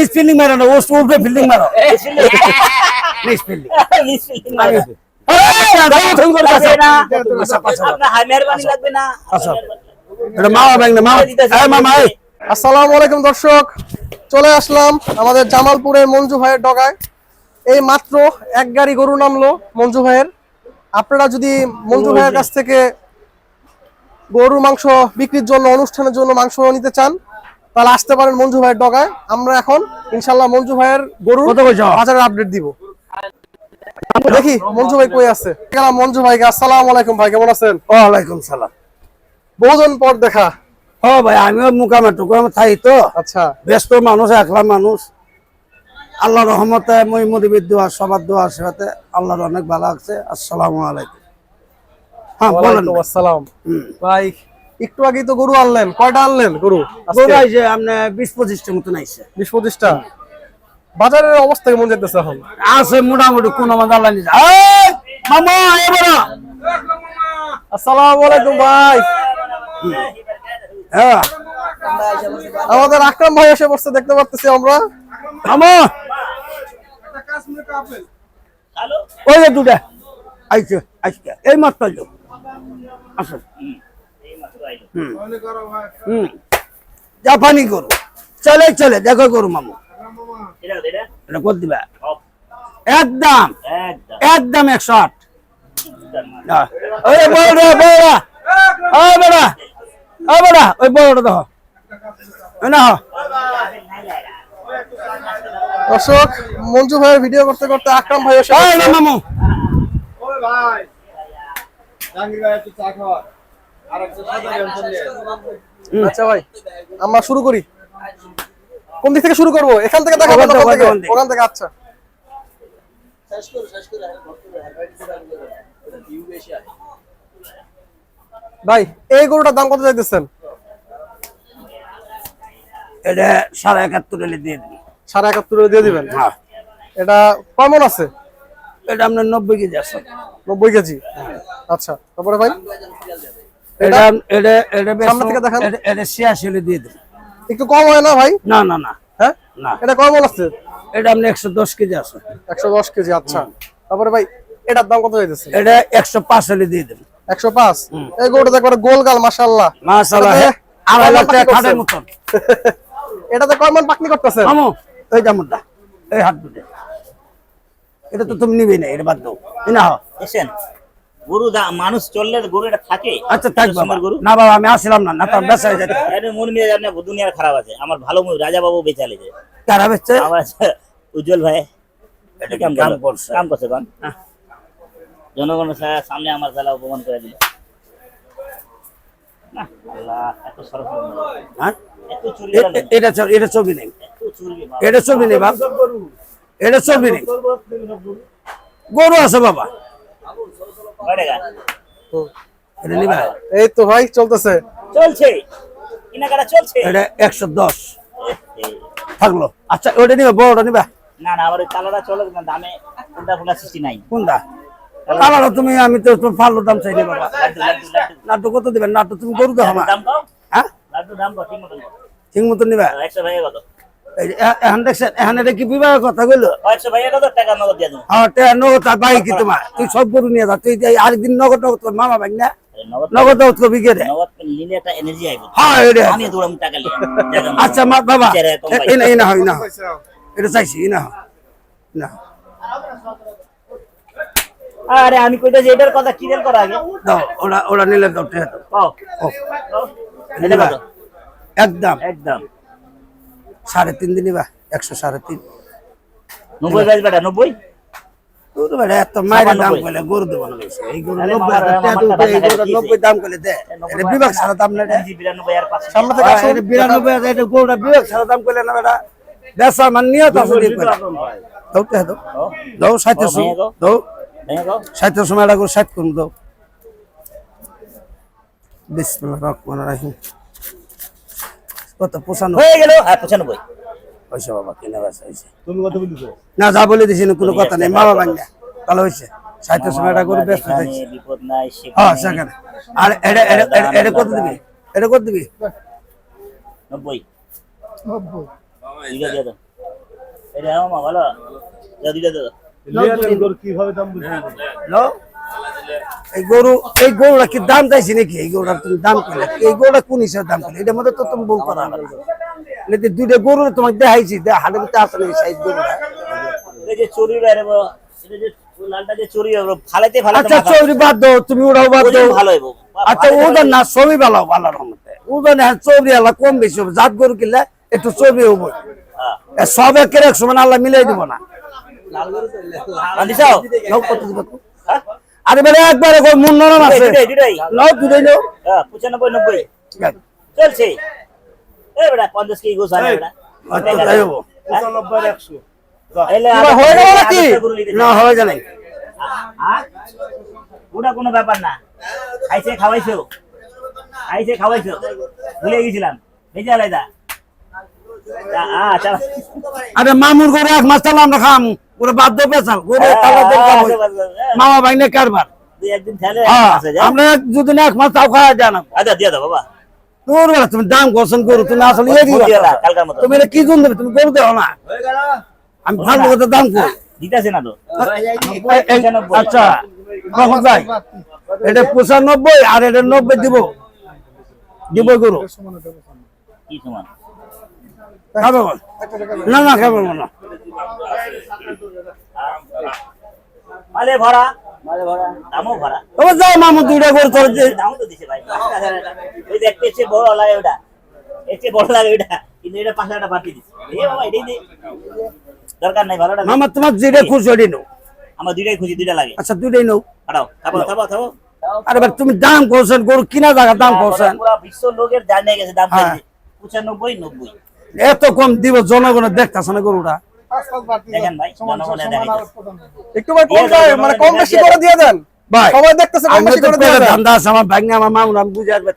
Miss fielding মারো না, ও উপরে ফিল্ডিং মারো। Miss fielding. আসসালামু আলাইকুম দর্শক, চলে আসলাম আমাদের জামালপুরের মঞ্জু ভাইয়ের ডগায়। এই মাত্র এক গাড়ি গরু নামলো মঞ্জু ভাইয়ের। আপনারা যদি মঞ্জু ভাইয়ের কাছ থেকে গরুর মাংস বিক্রির জন্য, অনুষ্ঠানের জন্য মাংস নিতে চান, তাহলে আসতে পারেন মঞ্জু ভাইয়ের ডগায়। আমরা এখন ইনশাল্লাহ মঞ্জু ভাইয়ের গরুর বাজারের আপডেট দিব। দেখি মঞ্জু ভাই কই আছে। মঞ্জু ভাইকে আসসালামু আলাইকুম ভাই, কেমন আছেন? ওয়ালাইকুম সালাম। বহুদিন পর দেখা। ও ভাই, আমিও মুকামে থাই তো। আচ্ছা, ব্যস্ত মানুষ, একলা মানুষ। আল্লাহর রহমতে মই মুরিবির দোয়া, সবার দোয়া আশীর্বাদে আল্লাহর অনেক ভালো আছে। আসসালামু আলাইকুম। হ্যাঁ বলেন। ওয়ালাইকুম আসসালাম। ভাই একটু আগেই তো গরু আনলেন, কয়টা আনলেন গরু? গরু আইছে আপনি 20-25টা মতন আইছে। 20-25টা। বাজারের অবস্থা কেমন যেতেছে এখন? আছে মোটামুটি, কোন মাঝে আল্লাহ নিছে। এই মামা এবারে আসসালামু আলাইকুম ভাই। হ্যাঁ আমাদের আকরাম ভাই এসে বসতে দেখতে পাচ্ছি আমরা। মামা ওই যে দুটা আইছে আজকে, এই মাত্র আইলো। আসুন। জাপানি গরু চলে চলে, দেখো গরু মামু। এটা কত দিবা? একদম একদম 108। ওই বড়টা বড়টা, ওই বড়া, ওই বড়া, ওই বড়টা দেখো না। দর্শক, মঞ্জু ভাইয়ের ভিডিও করতে করতে আকরাম ভাই এসে না মামু। আচ্ছা ভাই, আমরা শুরু করি। কোন দিক থেকে শুরু করব? এখান থেকে দেখাবো না ওখান থেকে? ওখান থেকে। আচ্ছা, ভাই এই গরুটার দাম কত চাইতেছেন? এটা 71.5 দিয়ে দিবি। 71.5 দিয়ে দিবেন? হ্যাঁ। এটা কেমন আছে? এটা আপনার 90 কেজি আছে। 90 কেজি। আচ্ছা, তারপরে ভাই এটা এটা এটা সামনে থেকে দেখান। এটা 86 দিয়ে দিবি। একটু কম হয় না ভাই? না না না। হ্যাঁ না, এটা কেমন আছে? এটা আপনি 110 কেজি আছে। 110 কেজি। আচ্ছা, তারপরে ভাই এটার দাম কত চাইতেছেন? এটা 105 দিয়ে দিবি। 105? এই গরুটা একবারে গোলগাল, মাশাআল্লাহ মাশাআল্লাহ। আর লাগতে খাটের মতন। এটাতে কয় মান পাকনি করতেছেন? মামু এই জামুটা, এই হাত দুটো, এটা তো তুমি নিবে না, এটা বাদ দাও। না দেখেন গরু মানুষ চললে গরু এটা থাকে। আচ্ছা থাক বাবা। গরু না বাবা, আমি আসলাম না, না তো বেচা হয়ে যেত। এর মন মিলে আপনি দুনিয়ার খারাপ আছে। আমার ভালো রাজা বাবু বেচালে যে কারা বেচছে? আমার উজ্জ্বল ভাই। এটা কাম করছে। কাম করছে কোন জনগণের সামনে আমার জ্বালা অপমান করে দিল না। আল্লাহ, এত সরল হ্যাঁ, এত চুরি এটা ছবি নেই, এত চুরি এটা ছবি নেই বাবা, এটা ছবি নেই। গরু আছে বাবা, কয় টাকা এটা নিবা? এই তো ভাই চলতেছে, চলছে কেনাকাটা চলছে। এটা 110 থাকলো। আচ্ছা ওটা নিবা, বড়টা নিবা? না না, আমার ওই কালোটা চলে না, দামে কোনটা ফোনা সৃষ্টি নাই। কোনটা কালারও তুমি? আমি তো ফালতু দাম চাইনি বাবা। নাটক কত দিবেন? নাটক তুমি গরু দেখো না। দাম কম। হ্যাঁ, লাড্ডু দাম কত? ঠিক মতন ঠিক মতো নিবা? 100 ভাইয়া কত? এখন দেখছেন, এখন এটা কি বিবাহের কথা কইলো? 100 ভাইয়া কত টাকা নগদ দিয়ে দেবো। হ্যাঁ, নগদ আর বাকি কি তোমার? তুই সব গরু নিয়ে যা, তুই আরেকদিন নগদ নগদ তোর মামা ভাই না, নগদ নগদ করবি কে রে? নগদ নিলে একটা এনার্জি আইবে। হ্যাঁ এটা। আমি দৌড়াম টাকা নিয়ে। আচ্ছা মা বাবা, এই না হয় না, এটা চাইছি না না। আরে আমি কইতা যে এটার কথা ক্লিয়ার করা আগে দাও, ওরা ওরা নিলে দাও, ঠিক আছে। কও এটা কত? একদম একদম 3.5 দিন নিবা। 103.5। 90 গাছ বেটা 90। গরু বেটা এত মায়ের দাম কইলে গরু দেব না বেশি। এই গরু 90 দাম কইলে দে, এটা বিভাগ সারা দাম না। এটা 92 আর 500। সামনে থেকে আসুন। 92, এটা গরুটা বিভাগ সারা দাম কইলে না বেটা। বেচা মান নিয়ে তো আসলে কইলা দাও, তে দাও দাও 700 দাও, ভেঙে দাও 700 টাকা করে 60 করুন দাও। বিসমিল্লাহির রহমানির রহিম। কত? 95 হয়ে গেল। হ্যাঁ 95 পয়সা বাবা, কিনা বেচা হইছে। তুমি কত বলিছো? না যা বলে দিছি কোনো কথা নেই, মা বাবা না ভালো হইছে। 700 টাকা করে বেচতে চাইছি। বিপদ নাই হ্যাঁ সেখানে। আর এটা এটা কত দিবি? এটা কত দিবি? 90 ঠিক আছে দাও। এটা মামা ভালো দাও দুইটা দাও নাও। এই গরুটা কি দাম চাইছি নাকি? এই গরুটার তুমি দাম করলে, এই গরুটা কোন হিসাবে দাম করলে? এটার মধ্যে তো তুমি বল করা হবে না। এতে দুইটা গরু তোমাকে দেখাইছি, হাটের ভিতরে আসলে এই সাইজ গরুটা। এই যে চুরি বাইরে এটা যে লালটা যে চুরি ফালাইতে আচ্ছা চৌরি বাদ দাও, তুমি ওটাও বাদ দাও। ভালো হইব। আচ্ছা ওদের না ছবি ভালো আল্লাহর রহমতে, ওদের না চর্বি আল্লাহ কম বেশি হবে, জাত গরু কিনলে একটু চর্বি হবো। সব একের এক সমান আল্লাহ মিলাই দিব না। দিছাও নাও কত দিবে? আরে বেটা একবারে কই মন নরম আছে। দুটাই নাও দুটাই নাও। 95 90 চলছে। এই বেটা 50 কি গোছ আনে বেটা। আচ্ছা তাই হবো। 95 100 এবার হয়ে গেল নাকি? না হয়ে যায় নাই। ওটা কোনো ব্যাপার না। খাইছে খাওয়াইছো ভুলে গেছিলাম ভেজে আলাদা। আচ্ছা আরে মামুর ঘরে এক মাস চাল আমরা খাম, ওরে বাদ দিয়ে পেছাল ঘরে তালা দিয়ে খাবো। মামা ভাইনে কারবার। দুই একদিন খেলে আমরা যদি না এক মাস তাও খাওয়া যায় না। আচ্ছা দিয়ে দাও বাবা। তোর বেলা তুমি দাম করছেন গরু, তুমি আসলে ইয়ে দিবা। কালকার মতো তুমি এটা কি জন্য দেবে? তুমি গরু দেও না। আমি ভালো কথা দাম করি। দিতেছে না তো। আচ্ছা কখন যাই? এটা 95 আর এটা 90 দিব গরু। কি সমান খাবে না? না খাবে না। মালে ভরা দামও ভরা। তবে যাও মামু দুইটা গরু তোর দাম তো দিছে ভাই 5000 টাকা। ওই দেখতে এসে বড় লাগে ওটা, এসে বড় লাগে ওটা, কিন্তু এটা 5 টাকা বাড়তি দিছে। এই বাবা এটাই দে, দরকার নাই ভালোটা। মামা তোমার যেটা খুশি ওটাই নাও। আমার দুইটাই খুশি, দুইটা লাগে। আচ্ছা দুইটাই নাও। হাঁটাও থাকো। আরে ভাই তুমি দাম করছেন, গরু কিনা জায়গা দাম করছেন। পুরো বিশ্ব লোকের জানে গেছে দাম চাইছে 95 90। এত কম দিব, জনগণের দেখতেছে না গরুটা। দেখেন ভাই জনগণে দেখাইছে। একটু ভাই কম যায়, মানে কম বেশি করে দিয়ে দেন ভাই সবাই দেখতেছে, কম আমি বেশি তো করে দিয়ে পেটে দেন। ধান্দা আছে, আমার ভাগ্নে আমার মামুন আমি বুঝে আসবে।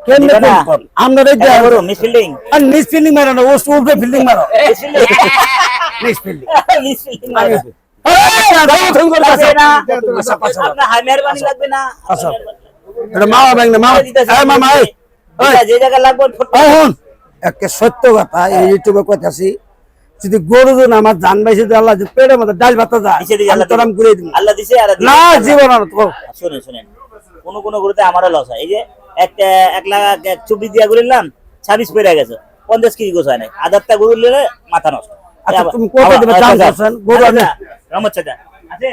কেমনে দিবা না? কোন আমরা এই যে বড় মিস ফিল্ডিং আর নিচ ফিল্ডিং মারো না, ও উপরে ফিল্ডিং মারো। নিচ ফিল্ডিং মিস ফিল্ডিং মানে না। আপনার হাই মেহরবানি লাগবে না। আচ্ছা এটা মামা ভাগ্নে মামা এই মামা এই যে জায়গা লাগবে এখন একটা সত্য কথা এই ইউটিউবে কইতাছি, যদি গরু যদি আমার জান বাইছে তো আল্লাহ পেটের মধ্যে ডাল ভাত যায় আমি তোর আমি ঘুরে দিব আল্লাহ দিছে। আর না জীবন আর তো শুনেন কোন গরুতে আমারও লস হয়। এই যে একটা 1,24,000 দিয়া গরুলাম 26 পড়ে গেছে, 50 কেজি গোছ হয় নাই। আদারটা গরু নিলে মাথা নষ্ট। আচ্ছা তুমি কত দিবে দাম করছেন গরু? আমি রহমত চাচা আছে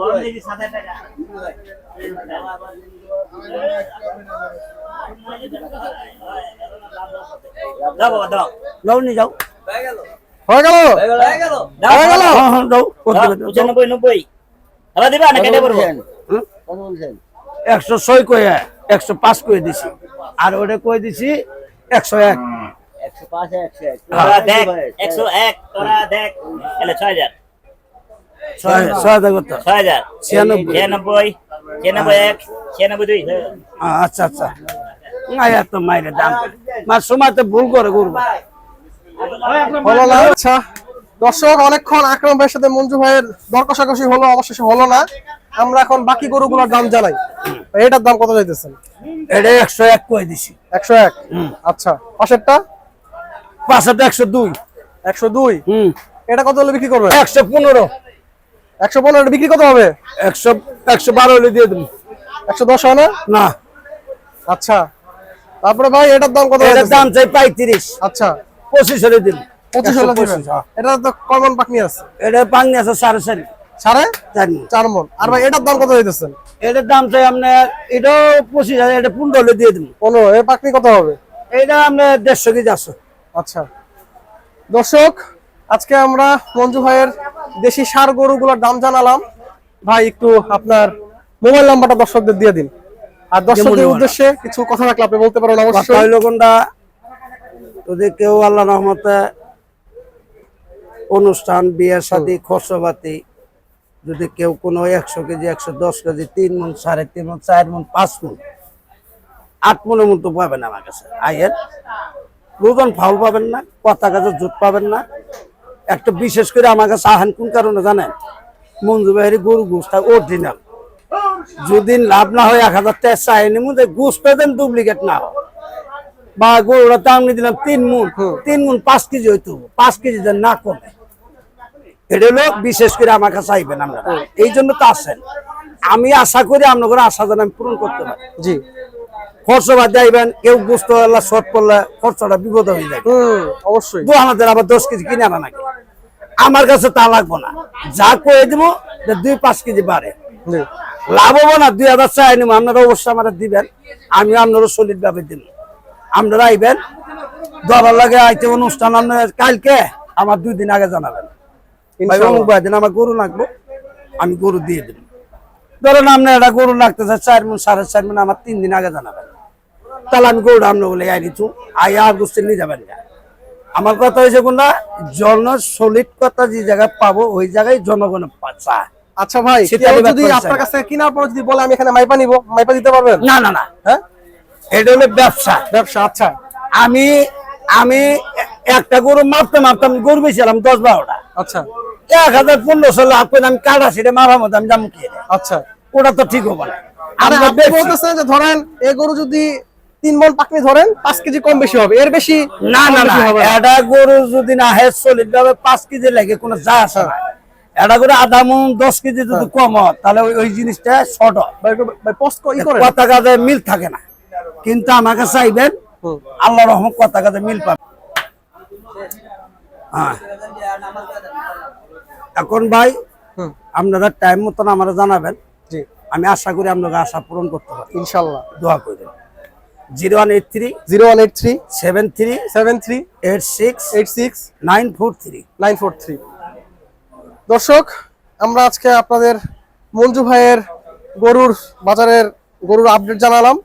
বড় দেখি 7,000 টাকা। দাও বাবা দাও। নাও নি যাও। হয়ে গেল দাও হ্যাঁ হ্যাঁ দাও। কত দিবে? 95 90 আবার দিবা না কেটে পড়বো। 106 কইয়া 105 কই দিছি, আর ওটা কই দিছি 101। 105 তোরা দেখ 101 তোরা দেখ তাহলে 6000 6,000 কত? 6000 96। 96 96 2 আচ্ছা আচ্ছা না এত মাইরে দাম মার সময়তে ভুল করে গরু। হলো না। আচ্ছা দর্শক, অনেকক্ষণ আকরাম ভাইয়ের সাথে মঞ্জু ভাইয়ের দর কষাকষি হলো, অবশেষে হলো না। আমরা এখন বাকি গরুগুলোর দাম জানাই। এটার দাম কত চাইতেছেন? এটা 101 কই দিছি। 101। আচ্ছা পাশেরটা? পাশেরটা 102। 102। এটা কত হলে বিক্রি করবে? 115। 115 বিক্রি কত হবে? 112 হলে দিয়ে দেব। 110 হয় না? না আচ্ছা তারপরে ভাই এটার দাম কত? এটার দাম চাই 35। আচ্ছা 25 হলে দিন। 25 হলে দিবেন। এটা তো কমন পাকনি আছে। এটা পাঙ্গি আছে 4.5 4.5 মণ। আর ভাই এটার দাম কত হইতেছেন? এটার দাম চাই আপনার এটাও 25,000, এটা 15 হলে দিয়ে দেব। 15। এই পাকনি কত হবে? এটা আপনার 150 কেজি আছে। আচ্ছা দর্শক, আজকে আমরা মঞ্জু ভাইয়ের দেশি ষাঁড় গরুগুলোর দাম জানালাম। ভাই একটু আপনার মোবাইল নাম্বারটা দর্শকদের দিয়ে দিন, আর দর্শকদের উদ্দেশ্যে কিছু কথা রাখলে আপনি বলতে পারেন অবশ্যই। হইল কোনটা যদি কেউ আল্লাহ রহমতে অনুষ্ঠান বিয়ে শাদী খরচপাতি যদি কেউ কোনো 100 কেজি 110 কেজি 3 মণ 3.5 মণ 4 মণ 5 মণ 8 মণের মতো পাবেন আমার কাছে। আয়ের ওজন ফাউল পাবেন না, কথা কাজে জুট পাবেন না। একটা বিশেষ করে আমার কাছে আহেন কোন কারণে জানেন? মঞ্জু ভাইয়ের গরু গোস্ত অরিজিনাল। যদি লাভ না হয় 1,000 টাকা চাইনি মধ্যে গোস্ত দেন ডুপ্লিকেট না হয়। বা গরুর দাম নিয়ে দিলাম 3 মণ, 3 মণ 5 কেজি হইতো, 5 কেজি যেন না কমে। এটা হলো বিশেষ করে আমার কাছে আইবেন আপনারা, এই জন্য তো আসেন। আমি আশা করি আপনাদের আশা যেন আমি পূরণ করতে পারি। জি, খরচ বাদ যাইবেন, কেউ বুঝতে পারলে শর্ট করলে খরচটা বিপদ হয়ে যায়। অবশ্যই। দোকানদার আবার 10 কেজি কিনে আনা নাকি, আমার কাছে তা লাগবো না, যা করে দিব 2-5 কেজি বাড়ে জি, লাভ হবো না, 2000 চাই নিব, আপনারা অবশ্যই আমার দিবেন, আমি আপনারও সলিড ভাবে দিব। আপনারা আইবেন, দরার লাগে আইতে অনুষ্ঠান আপনার কালকে আমার 2 দিন আগে জানাবেন, ভাই অমুক ভাই দিন আমার গরু লাগবো, আমি গরু দিয়ে দেব। ধরেন আপনার একটা গরু লাগতেছে 4 মণ 4.5 মণ, আমার 3 দিন আগে জানাবেন, তাহলে আমি গরুটা আপনার বলে আই দিচ্ছু, আই আর গোষ্ঠী নিয়ে যাবেন না। আমার কথা হয়েছে কোনটা, জন সলিড কথা যে জায়গায় পাবো ওই জায়গায় জনগণ চায়। আচ্ছা ভাই, সেটা কেউ আমি যদি ব্যাপার আপনার চাই। কাছে কেনার পর যদি বলে আমি এখানে মাইপা নিব, মাইপা দিতে পারবেন? না না না, হ্যাঁ, এটা হলো ব্যবসা। ব্যবসা। আচ্ছা, আমি আমি একটা গরু মারতে মারতে আমি গরু বেছিলাম 10-12টা, আচ্ছা, 1000-1500 লাভ করে আমি কাটা সেটা মারার মতো আমি জামু কি, আচ্ছা। ওটা তো ঠিক হবে না। আরে আমরা আপনি বেচছি। বলতেছেন যে ধরেন এই গরু যদি 3 মণ পাকনি ধরেন 5 কেজি কম বেশি হবে, এর বেশি না কম না না, বেশি হবে না। এটা গরু যদি না হয় সলিড ভাবে 5 কেজি লাগে কোনো যায় আসে না। এটা করে আধা মণ 10 কেজি যদি কম হয় তাহলে ওই জিনিসটা শর্ট হয়, ভাই পোস্ট ই করেন। কথা কাজে মিল থাকে না। কিন্তু আমার কাছে আইবেন, আল্লাহ রহমত কথা কাজে মিল পাবে। হ্যাঁ, এখন ভাই আপনারা টাইম মতন আমরা জানাবেন, জি, আমি আশা করি আপনাকে আশা পূরণ করতে পারি, ইনশাআল্লাহ। দোয়া করেন। 0183 0183 73 73 86 86 943। 943। দর্শক, আমরা আজকে আপনাদের মঞ্জু ভাইয়ের গরুর বাজারের গরুর আপডেট জানালাম।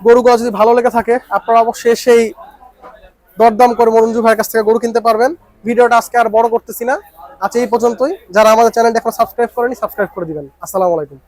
গরুগুলো যদি ভালো লেগে থাকে আপনারা অবশ্যই সেই দরদাম করে মঞ্জু ভাইয়ের কাছ থেকে গরু কিনতে পারবেন। ভিডিওটা আজকে আর বড় করতেছি না, আজ এই পর্যন্তই। যারা আমাদের চ্যানেলটা এখন সাবস্ক্রাইব করেনি সাবস্ক্রাইব করে দিবেন। আসসালামু আলাইকুম।